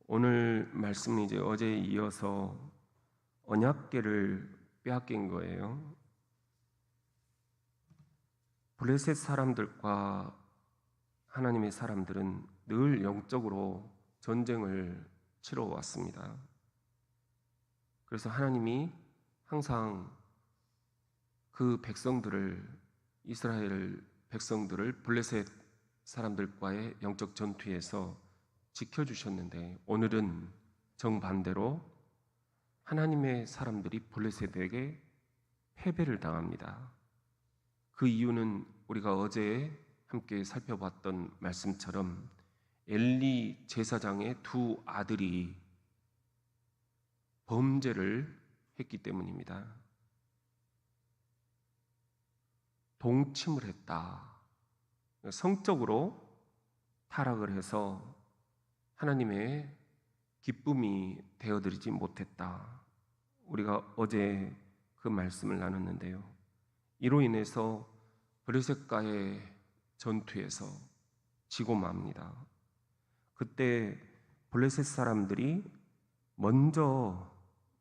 오늘 말씀은 이제 어제에 이어서 언약궤를 빼앗긴 거예요. 블레셋 사람들과 하나님의 사람들은 늘 영적으로 전쟁을 치러왔습니다. 그래서 하나님이 항상 그 이스라엘 백성들을 블레셋 사람들과의 영적 전투에서 지켜주셨는데, 오늘은 정반대로 하나님의 사람들이 블레셋에게 패배를 당합니다. 그 이유는 우리가 어제 함께 살펴봤던 말씀처럼 엘리 제사장의 두 아들이 범죄를 했기 때문입니다. 동침을 했다. 성적으로 타락을 해서 하나님의 기쁨이 되어드리지 못했다. 우리가 어제 그 말씀을 나눴는데요. 이로 인해서 블레셋과의 전투에서 지고 맙니다. 그때 블레셋 사람들이 먼저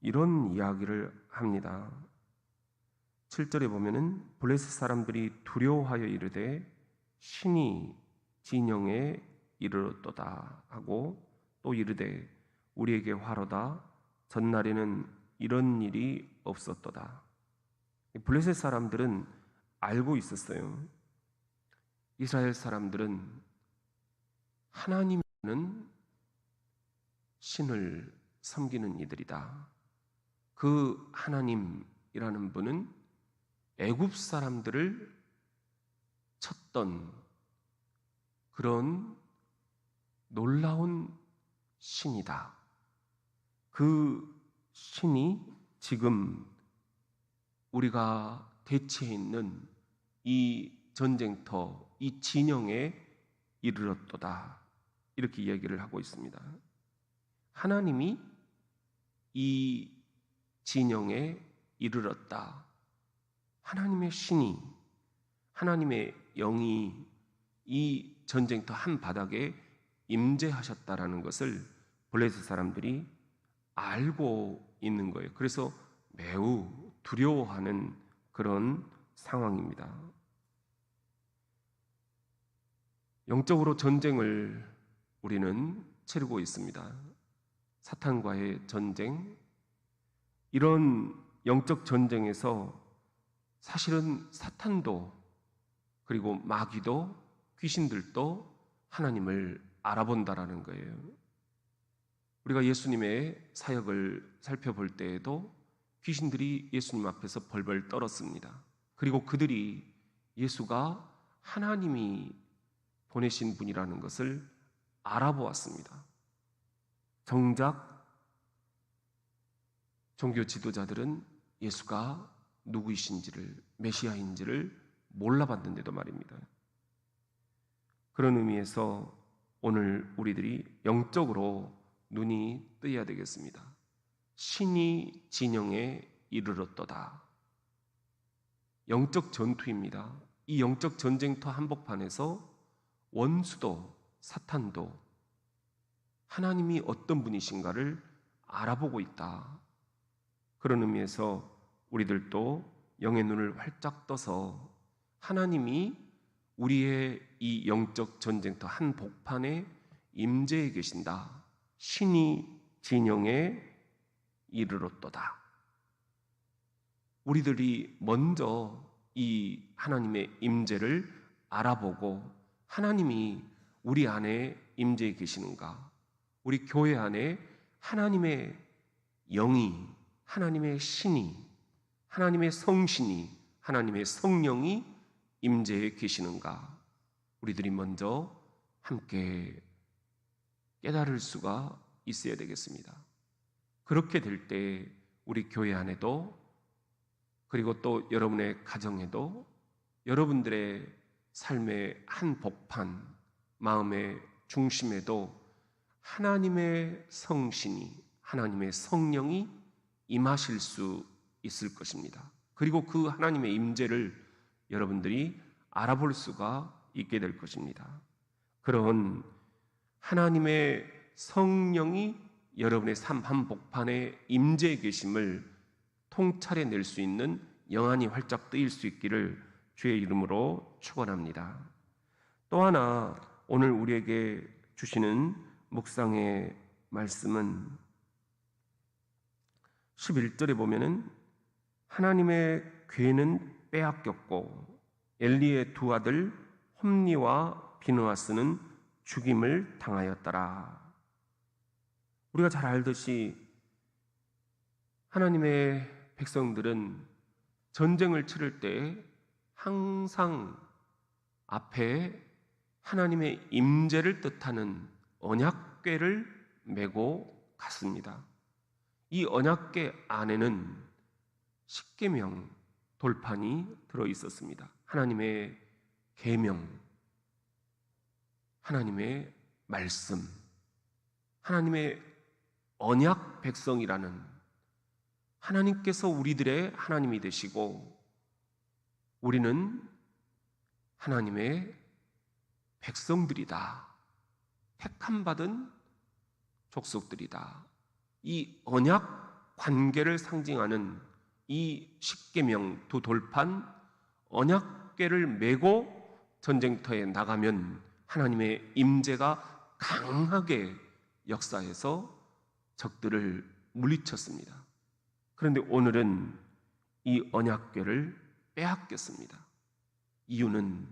이런 이야기를 합니다. 7절에 보면은 블레셋 사람들이 두려워하여 이르되 신이 진영에 이르렀도다 하고, 또 이르되 우리에게 화로다, 전날에는 이런 일이 없었도다. 블레셋 사람들은 알고 있었어요. 이스라엘 사람들은 하나님은 신을 섬기는 이들이다. 그 하나님이라는 분은 애굽 사람들을 쳤던 그런 놀라운 신이다. 그 신이 지금 우리가 대치해 있는 이 전쟁터, 이 진영에 이르렀도다. 이렇게 이야기를 하고 있습니다. 하나님이 이 진영에 이르렀다. 하나님의 신이, 하나님의 영이 이 전쟁터 한 바닥에 임재하셨다라는 것을 블레셋 사람들이 알고 있는 거예요. 그래서 매우 두려워하는 그런 상황입니다. 영적으로 전쟁을 우리는 치르고 있습니다. 사탄과의 전쟁. 이런 영적 전쟁에서 사실은 사탄도, 그리고 마귀도, 귀신들도 하나님을 알아본다라는 거예요. 우리가 예수님의 사역을 살펴볼 때에도 귀신들이 예수님 앞에서 벌벌 떨었습니다. 그리고 그들이 예수가 하나님이 보내신 분이라는 것을 알아보았습니다. 정작 종교 지도자들은 예수가 누구이신지를, 메시아인지를 몰라봤는데도 말입니다. 그런 의미에서 오늘 우리들이 영적으로 눈이 뜨여야 되겠습니다. 신이 진영에 이르렀도다. 영적 전투입니다. 이 영적 전쟁터 한복판에서 원수도 사탄도 하나님이 어떤 분이신가를 알아보고 있다. 그런 의미에서 우리들도 영의 눈을 활짝 떠서 하나님이 우리의 이 영적 전쟁터 한복판에 임재해 계신다. 신이 진영에 이르렀도다. 우리들이 먼저 이 하나님의 임재를 알아보고 하나님이 우리 안에 임재해 계시는가, 우리 교회 안에 하나님의 영이, 하나님의 신이, 하나님의 성신이, 하나님의 성령이 임재해 계시는가, 우리들이 먼저 함께 깨달을 수가 있어야 되겠습니다. 그렇게 될 때 우리 교회 안에도, 그리고 또 여러분의 가정에도, 여러분들의 삶의 한복판, 마음의 중심에도 하나님의 성신이, 하나님의 성령이 임하실 수 있을 것입니다. 그리고 그 하나님의 임재를 여러분들이 알아볼 수가 있게 될 것입니다. 그런 하나님의 성령이 여러분의 삶 한복판에 임재해 계심을 통찰해 낼 수 있는 영안이 활짝 뜨일 수 있기를 주의 이름으로 축원합니다. 또 하나 오늘 우리에게 주시는 묵상의 말씀은 11절에 보면은 하나님의 괴는 빼앗겼고 엘리의 두 아들 홈니와 비느하스는 죽임을 당하였더라. 우리가 잘 알듯이 하나님의 백성들은 전쟁을 치를 때 항상 앞에 하나님의 임재를 뜻하는 언약궤를 메고 갔습니다. 이 언약궤 안에는 십계명 돌판이 들어 있었습니다. 하나님의 계명, 하나님의 말씀, 하나님의 언약 백성이라는 하나님께서 우리들의 하나님이 되시고 우리는 하나님의 백성들이다. 택함 받은 족속들이다. 이 언약 관계를 상징하는 이 십계명 두 돌판 언약궤를 메고 전쟁터에 나가면 하나님의 임재가 강하게 역사해서 적들을 물리쳤습니다. 그런데 오늘은 이 언약궤를 빼앗겼습니다. 이유는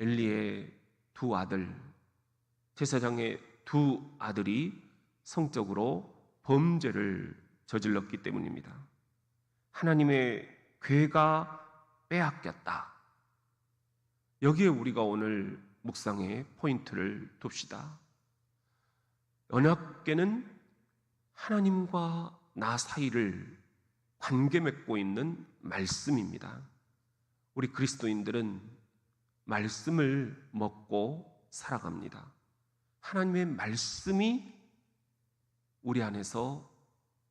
엘리의 두 아들, 제사장의 두 아들이 성적으로 범죄를 저질렀기 때문입니다. 하나님의 궤가 빼앗겼다. 여기에 우리가 오늘 묵상의 포인트를 둡시다. 언약궤는 하나님과 나 사이를 관계 맺고 있는 말씀입니다. 우리 그리스도인들은 말씀을 먹고 살아갑니다. 하나님의 말씀이 우리 안에서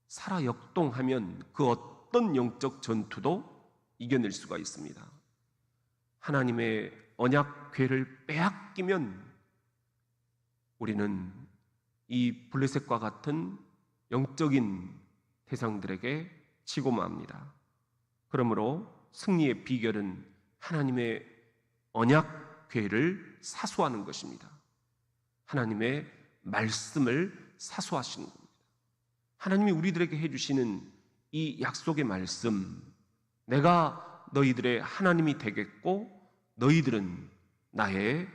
살아 역동하면 그 어떤 영적 전투도 이겨낼 수가 있습니다. 하나님의 언약궤를 빼앗기면 우리는 이 블레셋과 같은 영적인 대상들에게 지고 맙니다. 그러므로 승리의 비결은 하나님의 언약궤를 사수하는 것입니다. 하나님의 말씀을 사수하시는 겁니다. 하나님이 우리들에게 해주시는 이 약속의 말씀, 내가 너희들의 하나님이 되겠고 너희들은 나의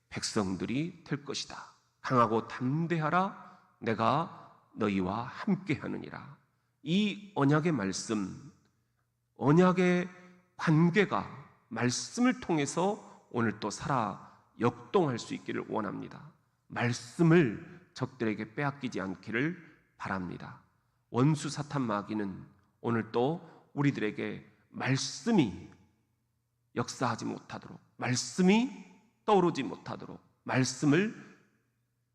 백성들이 될 것이다. 강하고 담대하라. 내가 너희와 함께 하느니라. 이 언약의 말씀, 언약의 관계가 말씀을 통해서 오늘 또 살아 역동할 수 있기를 원합니다. 말씀을 적들에게 빼앗기지 않기를 바랍니다. 원수 사탄 마귀는 오늘 또 우리들에게 말씀이 역사하지 못하도록, 말씀이 떠오르지 못하도록, 말씀을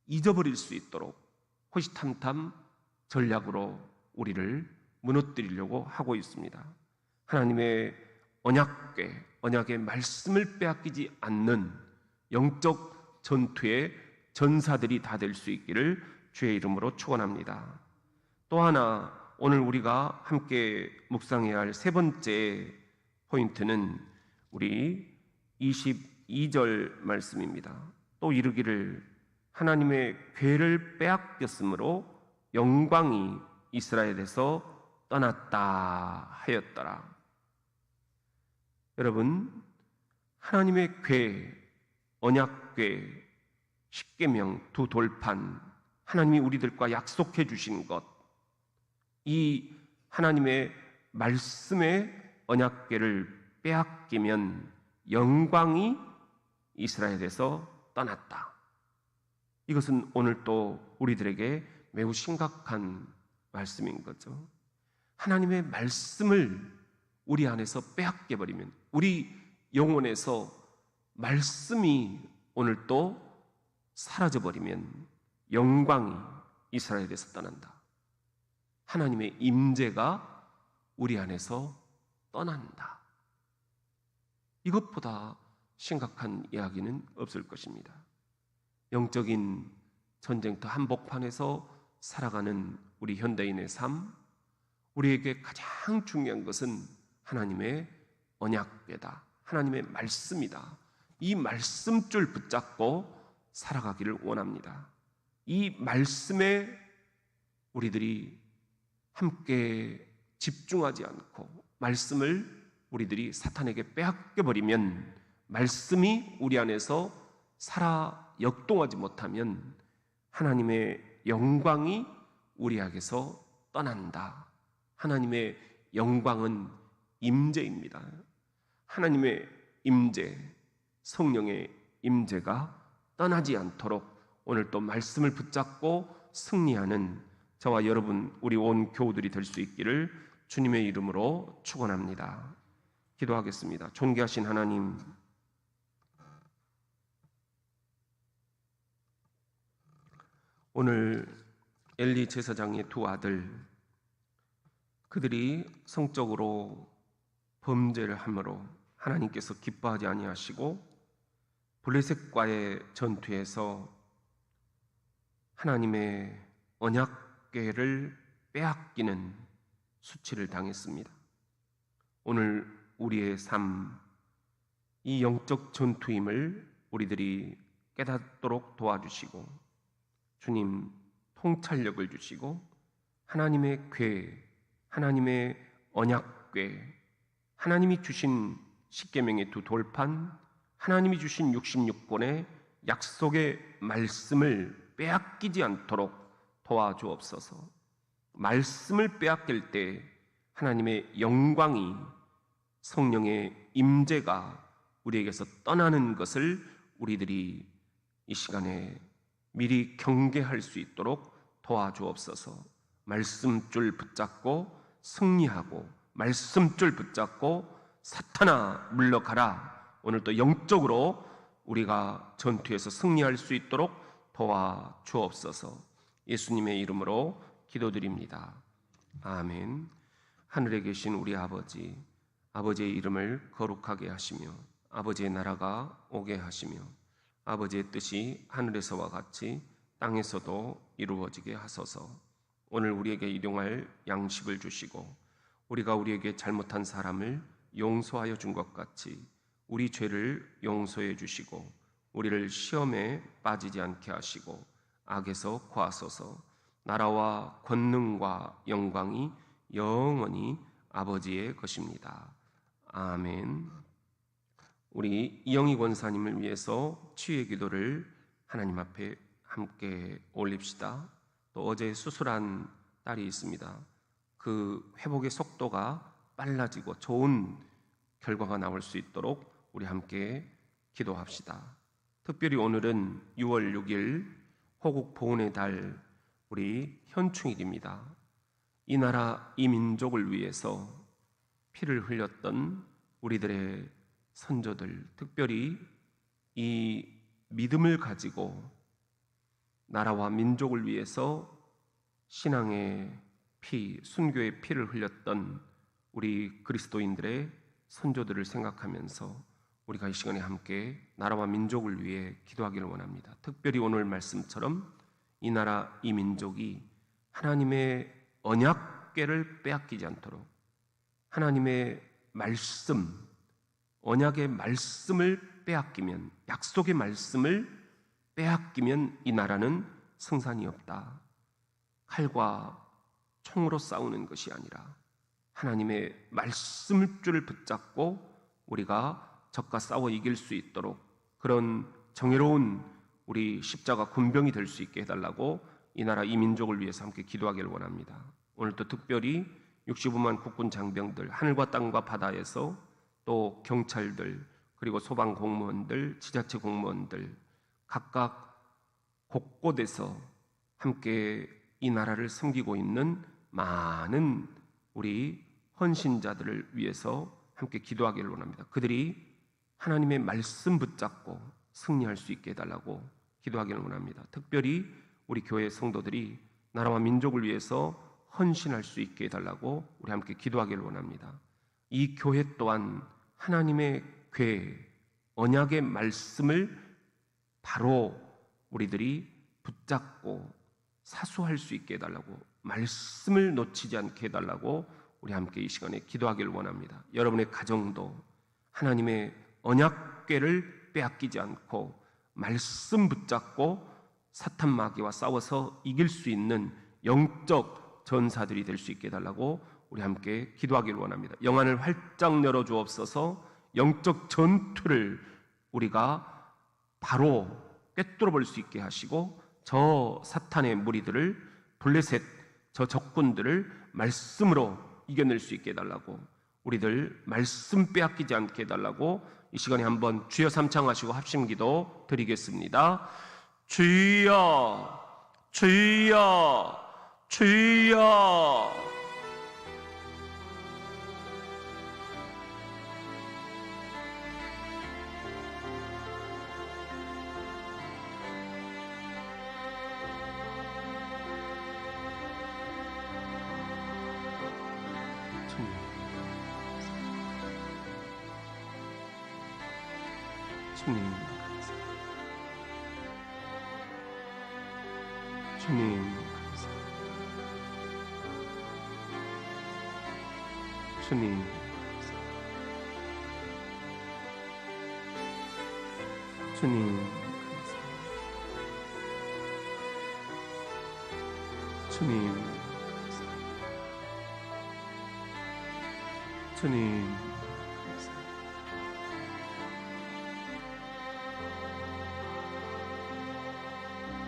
잊어버릴 수 있도록 호시탐탐 전략으로 우리를 무너뜨리려고 하고 있습니다. 하나님의 언약궤, 언약의 말씀을 빼앗기지 않는 영적 전투의 전사들이 다 될 수 있기를 주의 이름으로 축원합니다. 또 하나 오늘 우리가 함께 묵상해야 할 세 번째 포인트는 우리 22절 말씀입니다. 또 이르기를 하나님의 궤를 빼앗겼으므로 영광이 이스라엘에서 떠났다 하였더라. 여러분, 하나님의 궤, 언약궤, 십계명 두 돌판, 하나님이 우리들과 약속해 주신 것, 이 하나님의 말씀의 언약궤를 빼앗기면 영광이 이스라엘에서 떠났다. 이것은 오늘 또 우리들에게 매우 심각한 말씀인 거죠. 하나님의 말씀을 우리 안에서 빼앗겨버리면, 우리 영혼에서 말씀이 오늘 또 사라져버리면 영광이 이스라엘에서 떠난다. 하나님의 임재가 우리 안에서 떠난다. 이것보다 심각한 이야기는 없을 것입니다. 영적인 전쟁터 한복판에서 살아가는 우리 현대인의 삶, 우리에게 가장 중요한 것은 하나님의 언약궤다. 하나님의 말씀이다. 이 말씀줄 붙잡고 살아가기를 원합니다. 이 말씀에 우리들이 함께 집중하지 않고 말씀을 우리들이 사탄에게 빼앗겨버리면, 말씀이 우리 안에서 살아 역동하지 못하면 하나님의 영광이 우리에게서 떠난다. 하나님의 영광은 임재입니다. 하나님의 임재, 성령의 임재가 떠나지 않도록 오늘 또 말씀을 붙잡고 승리하는 저와 여러분, 우리 온 교우들이 될 수 있기를 주님의 이름으로 축원합니다. 기도하겠습니다. 존귀하신 하나님, 오늘 엘리 제사장의 두 아들, 그들이 성적으로 범죄를 함으로 하나님께서 기뻐하지 아니하시고 블레셋과의 전투에서 하나님의 언약궤를 빼앗기는 수치를 당했습니다. 오늘 우리의 삶, 이 영적 전투임을 우리들이 깨닫도록 도와주시고 주님 통찰력을 주시고 하나님의 궤, 하나님의 언약궤, 하나님이 주신 십계명의 두 돌판, 하나님이 주신 66권의 약속의 말씀을 빼앗기지 않도록 도와주옵소서. 말씀을 빼앗길 때 하나님의 영광이, 성령의 임재가 우리에게서 떠나는 것을 우리들이 이 시간에 미리 경계할 수 있도록 도와주옵소서. 말씀줄 붙잡고 승리하고, 말씀줄 붙잡고 사탄아 물러가라. 오늘 또 영적으로 우리가 전투에서 승리할 수 있도록 도와주옵소서. 예수님의 이름으로 기도드립니다. 아멘. 하늘에 계신 우리 아버지, 아버지의 이름을 거룩하게 하시며 아버지의 나라가 오게 하시며 아버지의 뜻이 하늘에서와 같이 땅에서도 이루어지게 하소서. 오늘 우리에게 일용할 양식을 주시고 우리가 우리에게 잘못한 사람을 용서하여 준 것 같이 우리 죄를 용서해 주시고 우리를 시험에 빠지지 않게 하시고 악에서 구하소서. 나라와 권능과 영광이 영원히 아버지의 것입니다. 아멘. 우리 이영희 권사님을 위해서 치유의 기도를 하나님 앞에 함께 올립시다. 또 어제 수술한 딸이 있습니다. 그 회복의 속도가 빨라지고 좋은 결과가 나올 수 있도록 우리 함께 기도합시다. 특별히 오늘은 6월 6일 호국 보훈의 달, 우리 현충일입니다. 이 나라 이 민족을 위해서 피를 흘렸던 우리들의 선조들, 특별히 이 믿음을 가지고 나라와 민족을 위해서 신앙의 피, 순교의 피를 흘렸던 우리 그리스도인들의 선조들을 생각하면서 우리가 이 시간에 함께 나라와 민족을 위해 기도하기를 원합니다. 특별히 오늘 말씀처럼 이 나라 이 민족이 하나님의 언약궤를 빼앗기지 않도록, 하나님의 말씀, 언약의 말씀을 빼앗기면, 약속의 말씀을 빼앗기면 이 나라는 승산이 없다. 칼과 총으로 싸우는 것이 아니라 하나님의 말씀줄을 붙잡고 우리가 적과 싸워 이길 수 있도록 그런 정의로운 우리 십자가 군병이 될 수 있게 해달라고 이 나라 이 민족을 위해서 함께 기도하기를 원합니다. 오늘 또 특별히 65만 국군 장병들, 하늘과 땅과 바다에서 또 경찰들, 그리고 소방 공무원들, 지자체 공무원들 각각 곳곳에서 함께 이 나라를 섬기고 있는 많은 우리 헌신자들을 위해서 함께 기도하기를 원합니다. 그들이 하나님의 말씀 붙잡고 승리할 수 있게 해달라고 기도하기를 원합니다. 특별히 우리 교회 성도들이 나라와 민족을 위해서 헌신할 수 있게 해달라고 우리 함께 기도하기를 원합니다. 이 교회 또한 하나님의 궤, 언약의 말씀을 바로 우리들이 붙잡고 사수할 수 있게 해달라고, 말씀을 놓치지 않게 해달라고 우리 함께 이 시간에 기도하기를 원합니다. 여러분의 가정도 하나님의 언약궤를 빼앗기지 않고 말씀 붙잡고 사탄 마귀와 싸워서 이길 수 있는 영적 전사들이 될 수 있게 해달라고 우리 함께 기도하기를 원합니다. 영안을 활짝 열어주옵소서. 영적 전투를 우리가 바로 꿰뚫어 볼 수 있게 하시고, 저 사탄의 무리들을, 블레셋 저 적군들을 말씀으로 이겨낼 수 있게 해달라고, 우리들 말씀 빼앗기지 않게 해달라고 이 시간에 한번 주여 삼창하시고 합심기도 드리겠습니다. 주여, 주여, 주여. 주님, 주님, 주님, 주님, 주님, 주님,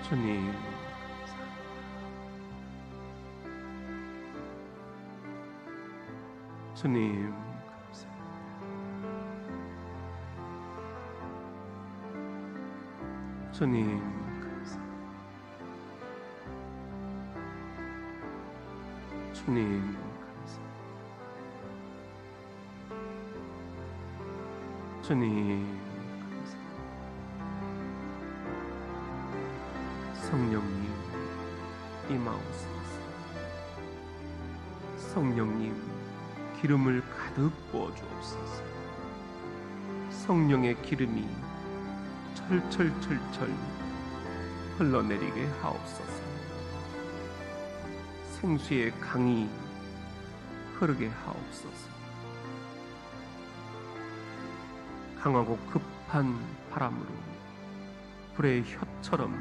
주님, 주님, 주님, 주님, 주님, 성령님 임하옵소서. 성령님 기름을 가득 부어 주옵소서. 성령의 기름이 철철철철 흘러내리게 하옵소서. 생수의 강이 흐르게 하옵소서. 강하고 급한 바람으로 불의 혀처럼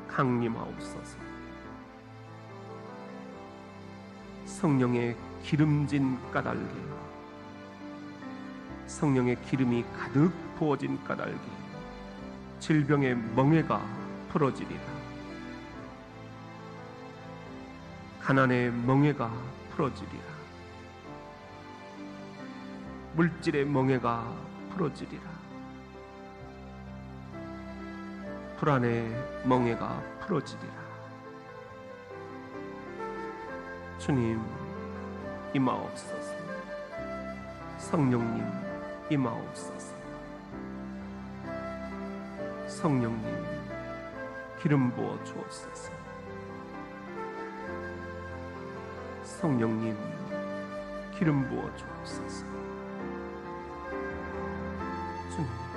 강림하옵소서. 성령의 기름진 까닭에, 성령의 기름이 가득 부어진 까닭에 질병의 멍에가 풀어지리라. 가난의 멍에가 풀어지리라. 물질의 멍에가 풀어지리라. 불안의 멍에가 풀어지리라. 주님 임하옵소서. 성령님 임하옵소서. 성령님 기름 부어 주옵소서. 성령님 기름 부어 주옵소서. 주님